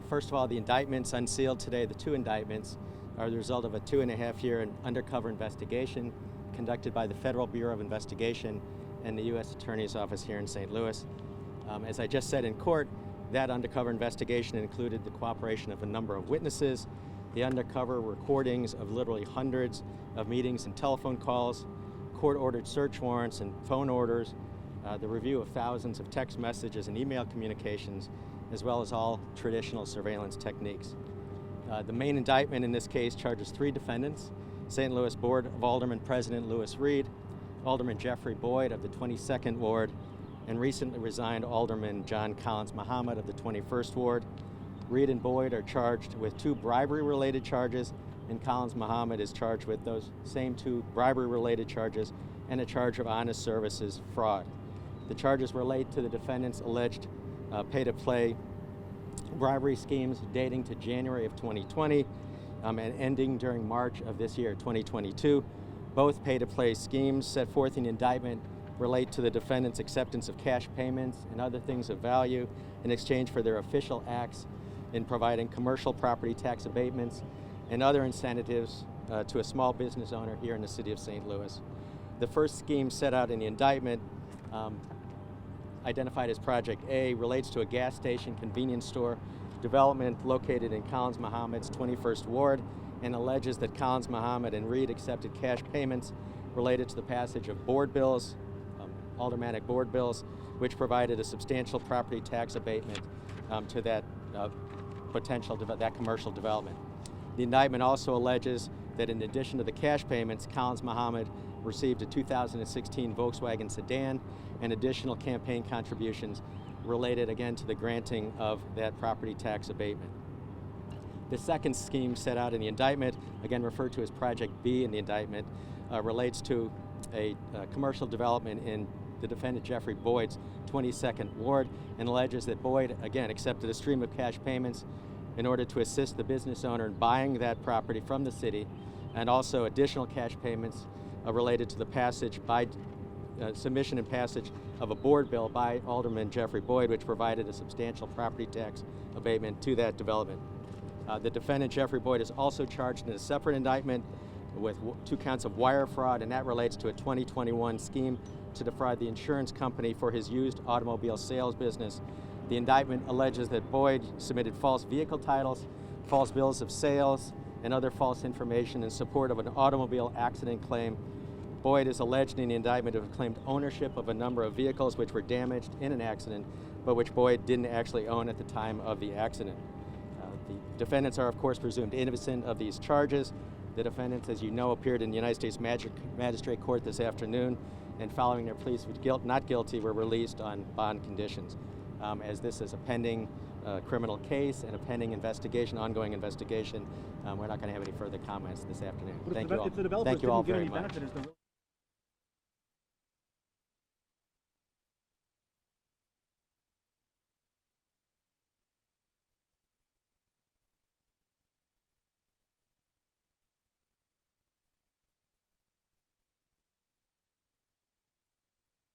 First of all, the indictments unsealed today, the two indictments, are the result of a 2.5-year undercover investigation conducted by the Federal Bureau of Investigation and the U.S. Attorney's Office here in St. Louis. As I just said in court, that undercover investigation included the cooperation of a number of witnesses, the undercover recordings of literally hundreds of meetings and telephone calls, court-ordered search warrants and phone orders, the review of thousands of text messages and email communications, as well as all traditional surveillance techniques. The main indictment in this case charges 3 defendants: St. Louis Board of Aldermen President Lewis Reed, Alderman Jeffrey Boyd of the 22nd Ward, and recently resigned Alderman John Collins-Muhammad of the 21st Ward. Reed and Boyd are charged with 2 bribery-related charges, and Collins-Muhammad is charged with those same 2 bribery-related charges and a charge of honest services fraud. The charges relate to the defendants' alleged pay-to-play bribery schemes dating to January of 2020 and ending during March of this year, 2022. Both pay-to-play schemes set forth in the indictment relate to the defendants' acceptance of cash payments and other things of value in exchange for their official acts in providing commercial property tax abatements and other incentives to a small business owner here in the city of St. Louis. The first scheme set out in the indictment, identified as Project A, relates to a gas station convenience store development located in Collins-Muhammad's 21st Ward and alleges that Collins-Muhammad and Reed accepted cash payments related to the passage of board bills, aldermanic board bills, which provided a substantial property tax abatement to that that commercial development. The indictment also alleges that in addition to the cash payments, Collins-Muhammad received a 2016 Volkswagen sedan and additional campaign contributions related again to the granting of that property tax abatement. The second scheme set out in the indictment, again referred to as Project B in the indictment, relates to a commercial development in the defendant Jeffrey Boyd's 22nd Ward and alleges that Boyd, again, accepted a stream of cash payments in order to assist the business owner in buying that property from the city, and also additional cash payments related to the passage by submission and passage of a board bill by Alderman Jeffrey Boyd, which provided a substantial property tax abatement to that development. The defendant Jeffrey Boyd is also charged in a separate indictment with 2 counts of wire fraud, and that relates to a 2021 scheme to defraud the insurance company for his used automobile sales business. The indictment alleges that Boyd submitted false vehicle titles, false bills of sales, and other false information in support of an automobile accident claim. Boyd is alleged in the indictment to have claimed ownership of a number of vehicles which were damaged in an accident, but which Boyd didn't actually own at the time of the accident. The defendants are, of course, presumed innocent of these charges. The defendants, as you know, appeared in the United States Magistrate Court this afternoon, and following their pleas of not guilty, were released on bond conditions. As this is a pending criminal case and a pending investigation, ongoing investigation, we're not going to have any further comments this afternoon. Thank you all. Thank you all very much.